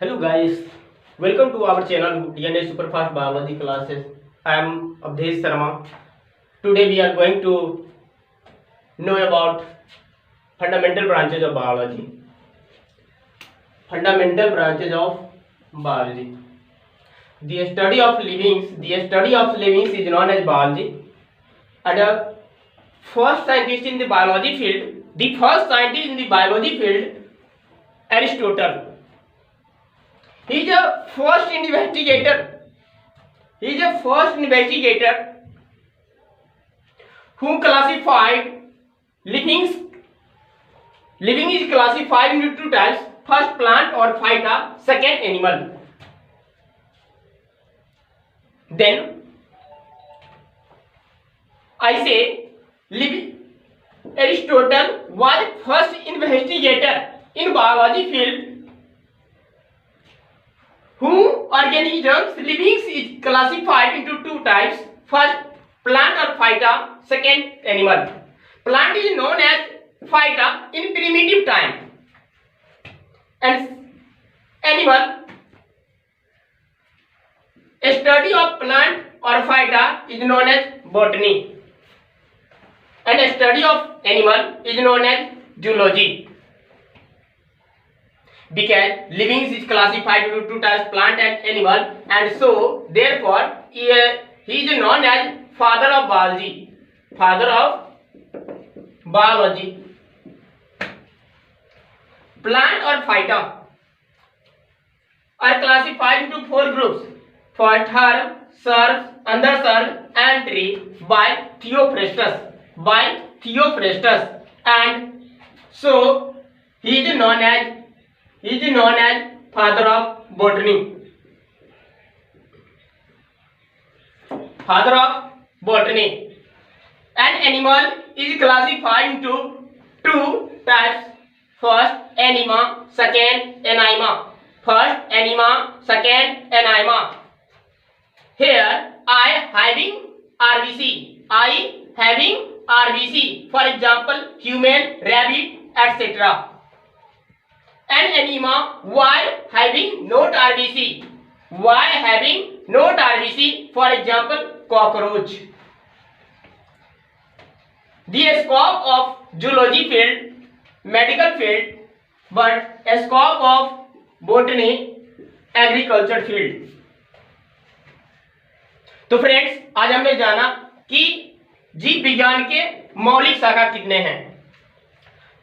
Hello guys, welcome to our channel DNA Superfast Biology classes. I am Abdesh Sharma. Today we are going to know about fundamental branches of biology. Fundamental branches of biology. The study of livings is known as biology. And the first scientist in the biology field, Aristotle. He is the first investigator who classified livings. Living is classified into two types: first plant or phyta, second animal. Then I say Aristotle was first investigator in biology field whom organisms livings is classified into two types: first plant or phyta, second animal. Plant is known as phyta in primitive time, and animal, a study of plant or phyta is known as botany, and a study of animal is known as zoology. Because livings is classified into two types, plant and animal, and so therefore he is known as father of biology. Plant or phyta are classified into four groups: first herb, shrub, undershrub, and tree by Theophrastus, and so he is known as father of botany. An animal is classified into two types: first anima, second anima. Here I having RBC, for example human, rabbit, etc. An anima Y having not RBC, for example cockroach. The scope of zoology field, medical field, but a scope of botany, agriculture field. तो friends, आज हमने जाना कि जीव विज्ञान के मौलिक शाखा कितने हैं।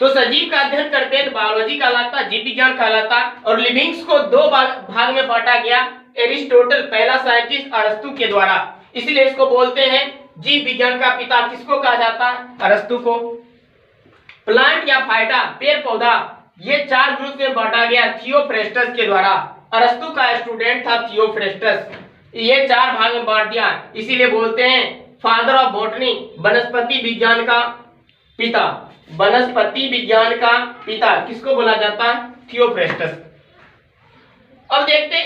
तो सजीव का अध्ययन करते हैं तो बायोलॉजी कहलाता, जीव विज्ञान कहलाता, और लिविंग्स को दो भाग में बांटा गया एरिस्टोटल, पहला साइंटिस्ट अरस्तु के द्वारा, इसलिए इसको बोलते हैं जीव विज्ञान का पिता। किसको कहा जाता है? अरस्तु को। प्लांट या फाइटा, पेड़ पौधा, ये चार ग्रुप में बांटा गया थियोफ्रेस्टस के द्वारा। अरस्तु का स्टूडेंट था थियोफ्रेस्टस। ये चार भाग में बांट दिया, इसीलिए बोलते हैं फादर ऑफ बॉटनी, वनस्पति विज्ञान का पिता। किसको बोला जाता है? थियोफ्रेस्टस। अब देखते हैं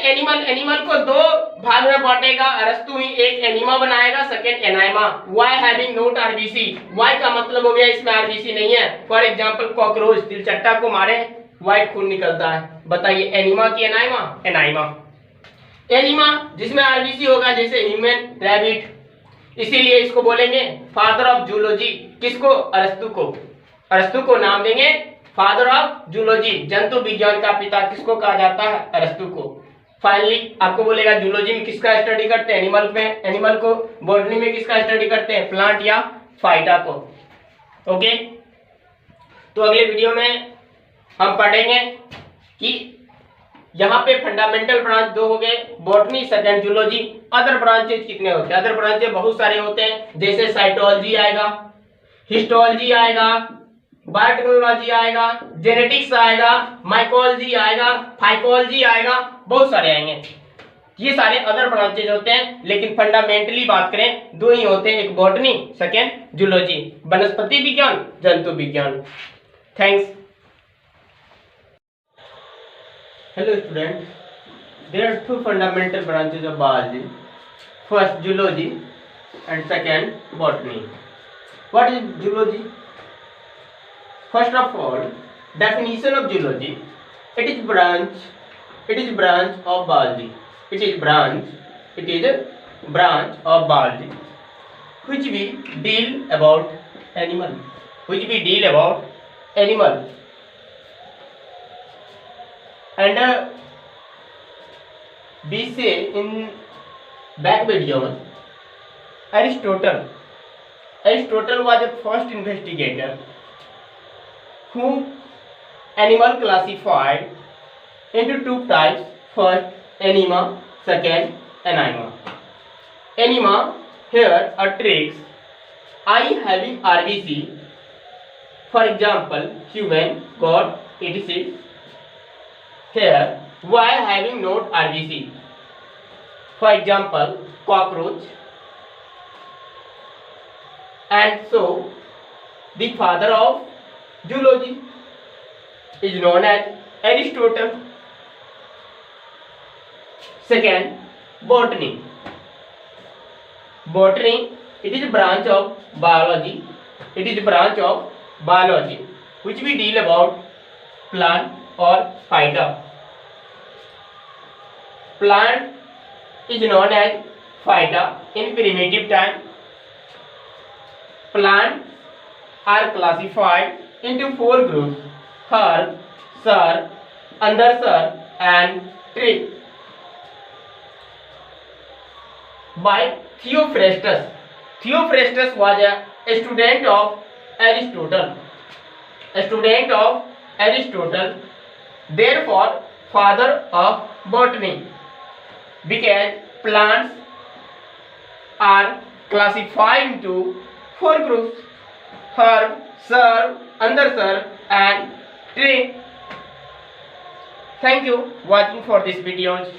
एनिमल को दो भाग में बांटेगा अरस्तु ही। एक एनिमा बनाएगा, सेकंड एनाइमा। Y having not RBC, Y का मतलब हो गया इसमें आरबीसी नहीं है। फॉर एग्जांपल कॉकरोच, तिलचट्टा को मारे व्हाइट खून निकलता है। बताइए एनिमा की एनाइमा। एनिमा जिसमें आरबीसी होगा, जैसे ह्यूमन, रैबिट, इसीलिए इसको बोलेंगे फादर ऑफ जूलॉजी। किसको? अरस्तु को नाम देंगे फादर ऑफ जूलॉजी, जंतु विज्ञान का पिता। किसको कहा जाता है? अरस्तु को। फाइनली आपको बोलेगा जूलॉजी में किसका स्टडी करते हैं? एनिमल को। बॉटनी में किसका स्टडी करते हैं? प्लांट या फाइटा को। ओके, तो अगले वीडियो में हम पढ़ेंगे कि यहाँ पे फंडामेंटल ब्रांच दो हो गए, botany, second zoology. Other branches कितने होते हैं? अदर ब्रांचेज बहुत सारे होते हैं, जैसे साइटोलॉजी आएगा, हिस्टोलॉजी आएगा, बायोटेक्नोलॉजी आएगा, जेनेटिक्स आएगा, माइकोलॉजी आएगा, फाइकोलॉजी आएगा, बहुत सारे आएंगे। ये सारे अदर ब्रांचेज होते हैं, लेकिन फंडामेंटली बात करें दो ही होते हैं, एक बॉटनी, सेकंड जूलॉजी, वनस्पति विज्ञान, जंतु विज्ञान। Thanks. Hello students, there are two fundamental branches of biology, first zoology and second botany. What is zoology? First of all, definition of zoology: it is branch It is branch of biology. It is branch. It is a branch of biology which we deal about animal. Which we deal about animal. And we say in back videos, Aristotle was the first investigator who animal classified into two types. First, anima. Second, anima. Anima, here a tricks. I having RBC. For example, human, goat, etc. Here, Y having not RBC. For example, cockroach. And so, the father of zoology is known as Aristotle. Second, botany. Botany, it is a branch of biology. It is a branch of biology which we deal about plant or phyta. Plant is known as phyta in primitive time. Plants are classified into four groups: herb, shrub, undershrub, and tree. By Theophrastus. Theophrastus was a student of Aristotle. A student of Aristotle, therefore father of botany, because plants are classified into four groups: herb, shrub, undershrub, and tree. Thank you watching for this videos.